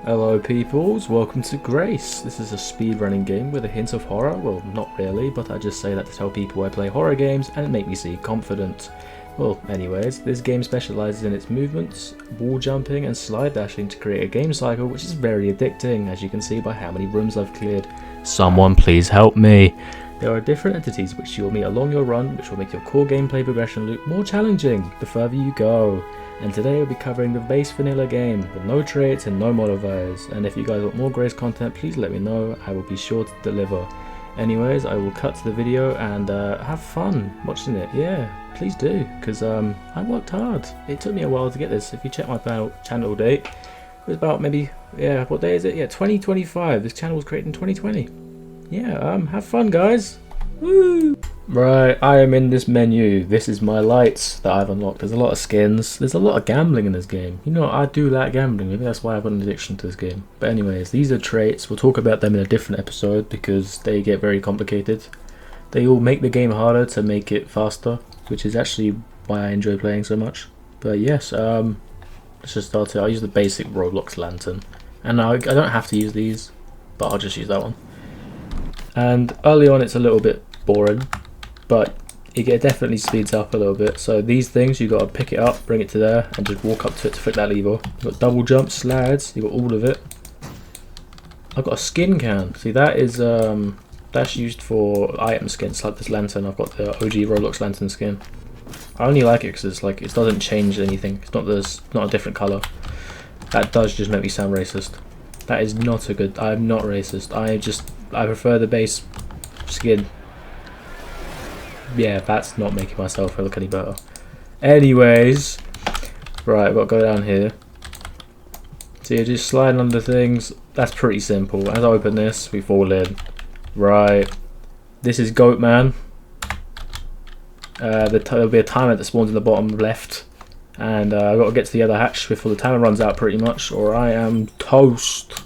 Hello peoples, welcome to Grace. This is a speedrunning game with a hint of horror. Well, not really, but I just say that to tell people I play horror games and make me seem confident. Well, anyways, this game specialises in its movements, wall jumping and slide dashing to create a game cycle which is very addicting, as you can see by how many rooms I've cleared. Someone please help me! There are different entities which you'll meet along your run, which will make your core gameplay progression loop more challenging the further you go. And today we'll be covering the base vanilla game with no traits and no modifiers, and if you guys want more Grace content, please let me know, I will be sure to deliver. Anyways, I will cut to the video and have fun watching it. Yeah, please do, because I worked hard. It took me a while to get this. If you check my channel date, it was about maybe, yeah, what day is it? Yeah, 2025. This channel was created in 2020. Yeah, have fun guys. Woo! Right, I am in this menu. This is my lights that I've unlocked. There's a lot of skins. There's a lot of gambling in this game. You know, I do like gambling. Maybe that's why I've got an addiction to this game. But anyways, these are traits. We'll talk about them in a different episode because they get very complicated. They all make the game harder to make it faster, which is actually why I enjoy playing so much. But yes, let's just start it. I'll use the basic Roblox lantern. And I don't have to use these, but I'll just use that one. And early on it's a little bit boring, but it definitely speeds up a little bit. So these things, you got to pick it up, bring it to there, and just walk up to it to flick that lever. You've got double jump, slides, you've got all of it. I've got a skin can. See, that is that's used for item skins like this lantern. I've got the OG Roblox lantern skin. I only like it because it's like, it doesn't change anything. It's not a different color. That does just make me sound racist. That is not a good. I'm not racist. I prefer the base skin. Yeah, that's not making myself look any better. Anyways, right, I've got to go down here. So you're just sliding under things. That's pretty simple. As I open this, we fall in. Right, this is Goat Man. There'll be a timer that spawns in the bottom left, and I've got to get to the other hatch before the timer runs out pretty much, or I am toast.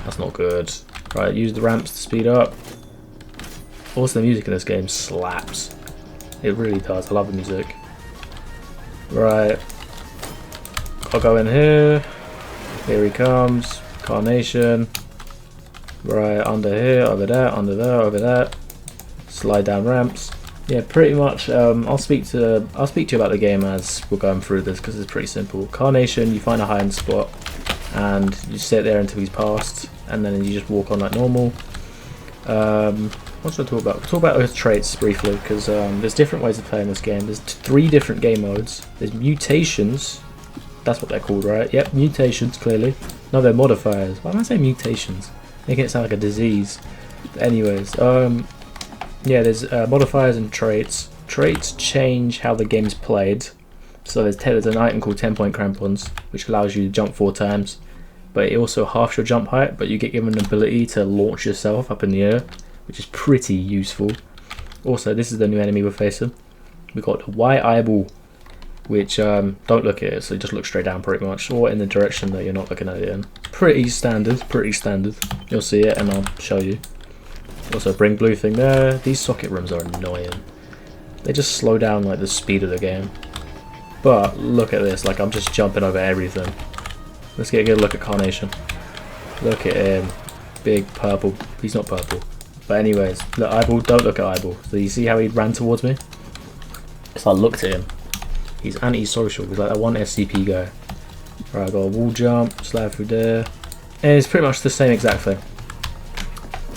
That's not good. Right, use the ramps to speed up. Also, the music in this game slaps. It really does. I love the music. Right. I'll go in here. Here he comes. Carnation. Right, under here, over there, under there, over there. Slide down ramps. Yeah, pretty much. I'll speak to you about the game as we're going through this because it's pretty simple. Carnation, you find a hiding spot and you sit there until he's passed, and then you just walk on like normal. What should I talk about? We'll talk about his traits briefly because there's different ways of playing this game. There's 3 different game modes. There's mutations. That's what they're called, right? Yep, mutations, clearly. No, they're modifiers. Why am I saying mutations? Making it sound like a disease. But anyways, yeah, there's modifiers and traits. Traits change how the game's played. So there's an item called 10-point crampons, which allows you to jump 4 times. But it also halves your jump height, but you get given an ability to launch yourself up in the air, which is pretty useful. Also, this is the new enemy we're facing. We've got a white eyeball, which don't look at it, so just look straight down pretty much, or in the direction that you're not looking at it in. Pretty standard, pretty standard. You'll see it and I'll show you. Also, bring blue thing there. These socket rooms are annoying. They just slow down like the speed of the game. But look at this, like I'm just jumping over everything. Let's get a good look at Carnation. Look at him. Big purple. He's not purple. But anyways, look, Eyeball, don't look at Eyeball. So you see how he ran towards me? So I looked at him. He's anti-social. He's like that one SCP guy. Right, I got a wall jump, slide through there. And it's pretty much the same exact thing.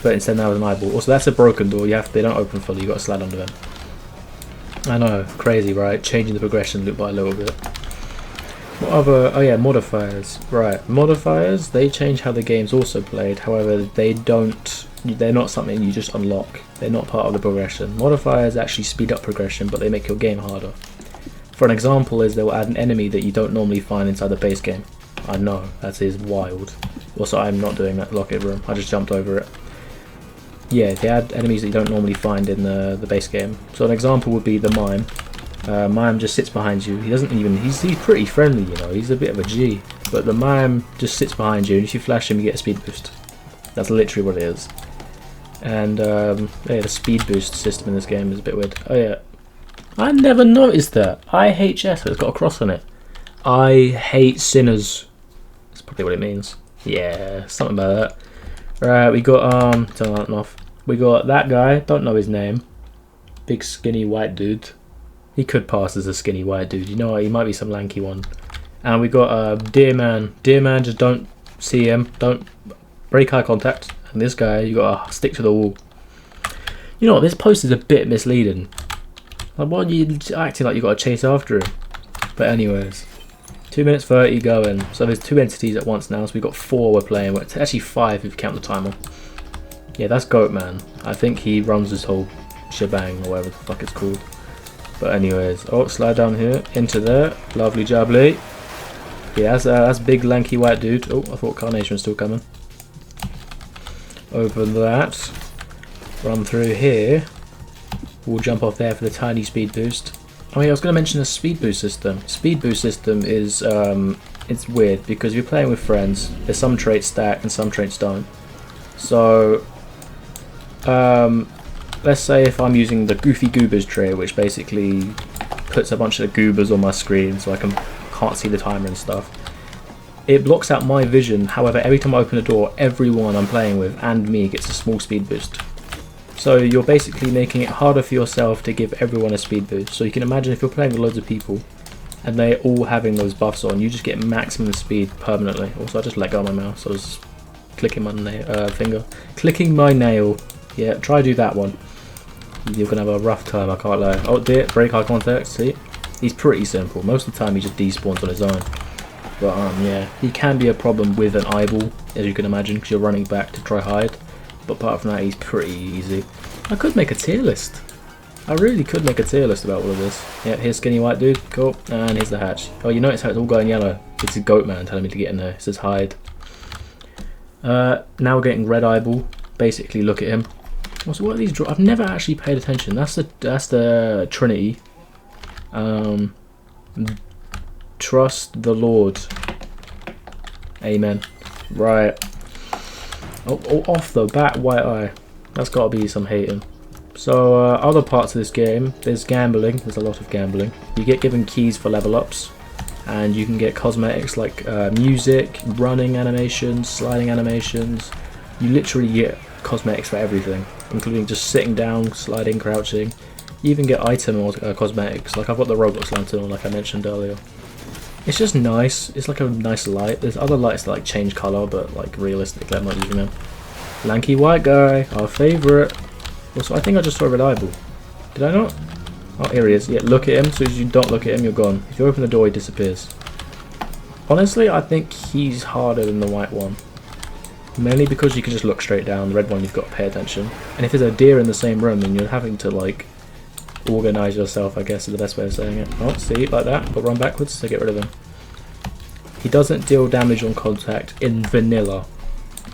But instead now with an eyeball. Also, that's a broken door. They don't open fully. You got to slide under them. I know, crazy, right? Changing the progression loop by a little bit. What other? Oh yeah, modifiers. Right, modifiers. They change how the game's also played. However, they're not something you just unlock. They're not part of the progression. Modifiers actually speed up progression, but they make your game harder. For an example, is they'll add an enemy that you don't normally find inside the base game. I know, that is wild. Also, I'm not doing that locket room. I just jumped over it. Yeah, they add enemies that you don't normally find in the base game. So an example would be the Mime. Mime just sits behind you. He doesn't even, he's pretty friendly, you know, he's a bit of a G. But the Mime just sits behind you, and if you flash him, you get a speed boost. That's literally what it is. And yeah, the speed boost system in this game is a bit weird. Oh yeah, I never noticed that. IHS, it's got a cross on it. I hate sinners. That's probably what it means. Yeah, something about that. Right, we got turn that off. We got that guy, don't know his name. Big skinny white dude. He could pass as a skinny white dude, you know what, he might be some lanky one. And we got Deer Man. Deer Man, just don't see him, don't break eye contact. And this guy, you gotta stick to the wall. You know what, this post is a bit misleading. Like, why are you acting like you gotta chase after him? But anyways, 2 minutes 30 going. So there's 2 entities at once now, so we've got 4 we're playing. Well, it's actually 5 if you count the timer. Yeah, that's Goat Man. I think he runs this whole shebang, or whatever the fuck it's called. But anyways, oh, slide down here, into there. Lovely jubbly. Yeah, that's big lanky white dude. Oh, I thought Carnation was still coming. Open that. Run through here. We'll jump off there for the tiny speed boost. Oh yeah, I was going to mention the speed boost system. Speed boost system is it's weird because if you're playing with friends, there's some traits stack and some traits don't. So let's say if I'm using the Goofy Goobers trait, which basically puts a bunch of goobers on my screen so I can't see the timer and stuff. It blocks out my vision. However, every time I open a door, everyone I'm playing with and me gets a small speed boost. So you're basically making it harder for yourself to give everyone a speed boost. So you can imagine if you're playing with loads of people and they're all having those buffs on, you just get maximum speed permanently. Also, I just let go of my mouse. I was clicking my finger. Clicking my nail. Yeah, try do that one. You're going to have a rough time, I can't lie. Oh dear, break eye contact, see? He's pretty simple. Most of the time he just despawns on his own. But yeah, he can be a problem with an eyeball, as you can imagine, because you're running back to try hide. But apart from that, he's pretty easy. I could make a tier list. I really could make a tier list about all of this. Yeah, here's skinny white dude, cool. And here's the hatch. Oh, you notice how it's all going yellow? It's a Goat Man telling me to get in there. It says hide. Now we're getting red eyeball. Basically, look at him. So what are these? I've never actually paid attention. That's the Trinity. Trust the Lord. Amen. Right. Oh, off the bat, white eye. That's got to be some hating. So other parts of this game, there's gambling. There's a lot of gambling. You get given keys for level ups, and you can get cosmetics like music, running animations, sliding animations. You literally get cosmetics for everything, including just sitting down, sliding, crouching. You even get item or cosmetics. Like I've got the Roblox lantern, like I mentioned earlier. It's just nice. It's like a nice light. There's other lights that like change color, but like realistically, I'm not using them. Lanky white guy, our favorite. Also, I think I just saw a reliable. Did I not? Oh, here he is. Yeah, look at him. As soon as you don't look at him, you're gone. If you open the door, he disappears. Honestly, I think he's harder than the white one. Mainly because you can just look straight down. The red one, you've got to pay attention. And if there's a deer in the same room, then you're having to like organize yourself, I guess is the best way of saying it. Oh, see, like that, but run backwards to get rid of him. He doesn't deal damage on contact in vanilla.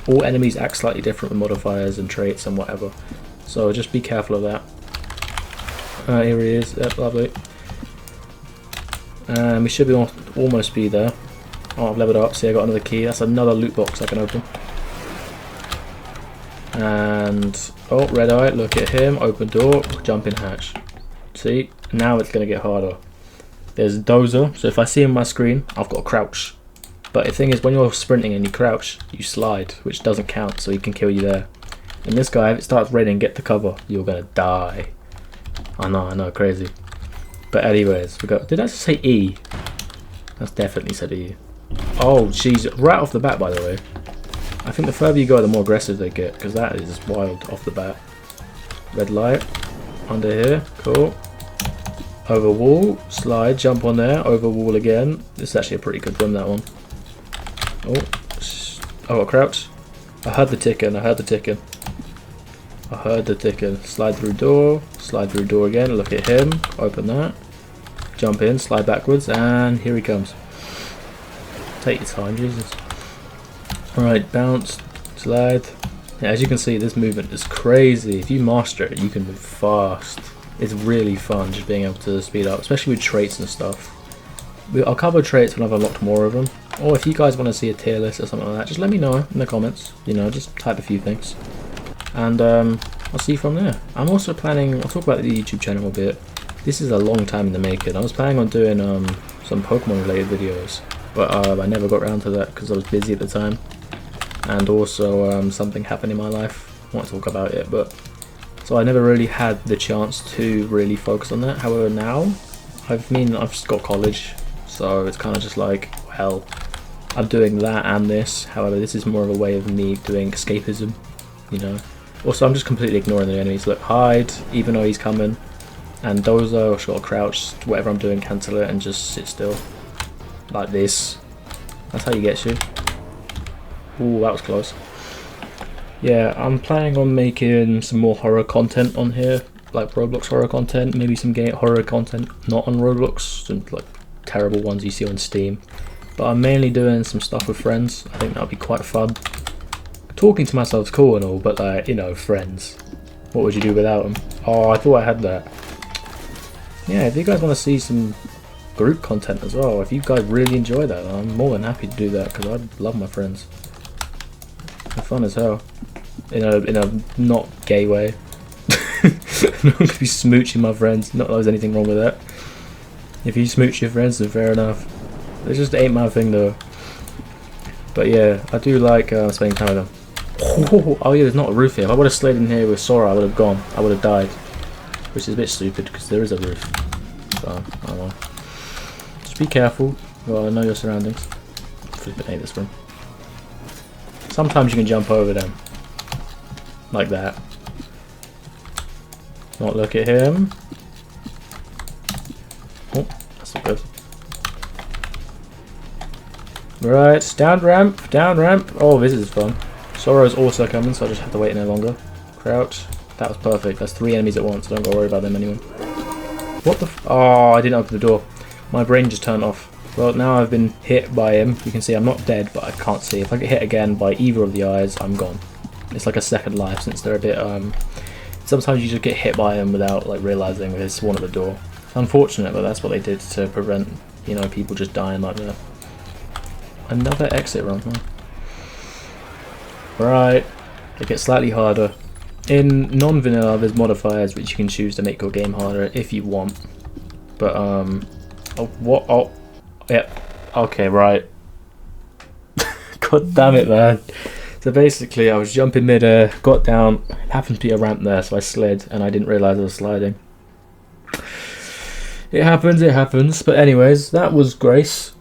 All enemies act slightly different with modifiers and traits and whatever. So just be careful of that. Here he is, yep, lovely. And we should be almost be there. Oh, I've leveled up, see I got another key. That's another loot box I can open. And, oh, red eye, look at him, open door, jump in hatch. See, now it's going to get harder. There's Dozer, so if I see him on my screen, I've got to crouch. But the thing is, when you're sprinting and you crouch, you slide, which doesn't count, so he can kill you there. And this guy, if it starts raining, get the cover, you're going to die. I know, crazy. But anyways, we got, did I say E? That's definitely said E. Oh, jeez, right off the bat, by the way. I think the further you go, the more aggressive they get, because that is wild off the bat. Red light. Under here, cool. Over wall, slide, jump on there, over wall again. This is actually a pretty good run, that one. Oh, I got crouch. I heard the ticking, Slide through door again, look at him, open that. Jump in, slide backwards, and here he comes. Take your time, Jesus. Alright, bounce, slide. Yeah, as you can see, this movement is crazy. If you master it, you can move fast. It's really fun just being able to speed up, especially with traits and stuff. I'll cover traits when I've unlocked more of them. Or if you guys want to see a tier list or something like that, just let me know in the comments. You know, just type a few things. And I'll see you from there. I'm also planning, I'll talk about the YouTube channel a bit. This is a long time in the making. I was planning on doing some Pokemon related videos. But I never got around to that because I was busy at the time. and also something happened in my life. I won't talk about it, but so I never really had the chance to really focus on that. However, now I've just got college, so it's kind of just like, well, I'm doing that and this. However, this is more of a way of me doing escapism, you know. Also, I'm just completely ignoring the enemies. Look, hide, even though he's coming. And dozo, I've got to crouch, whatever I'm doing, cancel it, and just sit still. Like this. That's how you get you. Ooh, that was close. Yeah, I'm planning on making some more horror content on here. Like Roblox horror content, maybe some game horror content not on Roblox, some like terrible ones you see on Steam. But I'm mainly doing some stuff with friends. I think that'll be quite fun. Talking to myself's cool and all, but like, you know, friends. What would you do without them? Oh, I thought I had that. Yeah, if you guys want to see some group content as well, if you guys really enjoy that, I'm more than happy to do that because I love my friends. They're fun as hell. In a not gay way. I'm not going to be smooching my friends. Not that there's anything wrong with that. If you smooch your friends, then fair enough. It just ain't my thing though. But yeah, I do like spending time with them. Oh yeah, there's not a roof here. If I would have slid in here with Sora, I would have gone. I would have died. Which is a bit stupid because there is a roof. So, I don't know. Just be careful. Well, know your surroundings. Flipping hate this room. Sometimes you can jump over them. Like that. Not look at him. Oh, that's not good. Right, down ramp, down ramp. Oh, this is fun. Sora's also coming, so I just have to wait no longer. Crouch. That was perfect. That's 3 enemies at once. I don't gotta worry about them anymore. What the f— oh, I didn't open the door. My brain just turned off. Well, now I've been hit by him. You can see I'm not dead, but I can't see. If I get hit again by either of the eyes, I'm gone. It's like a second life since they're a bit, sometimes you just get hit by them without, like, realising there's one at the door. It's unfortunate, but that's what they did to prevent, you know, people just dying like that. Another exit run, huh? Right. It gets slightly harder. In non-vanilla, there's modifiers which you can choose to make your game harder if you want. But, oh, what? Oh, yeah. Okay, right. God damn it, man. So basically, I was jumping mid-air, got down, happened to be a ramp there, so I slid, and I didn't realise I was sliding. It happens. But anyways, that was Grace.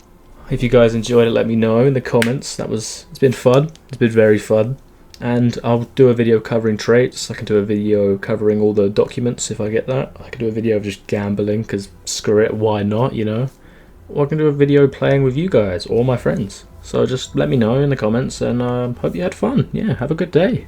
If you guys enjoyed it, let me know in the comments. It's been fun. It's been very fun. And I'll do a video covering traits. I can do a video covering all the documents if I get that. I can do a video of just gambling, because screw it, why not, you know? Or I can do a video playing with you guys or my friends. So just let me know in the comments, and hope you had fun. Yeah, have a good day.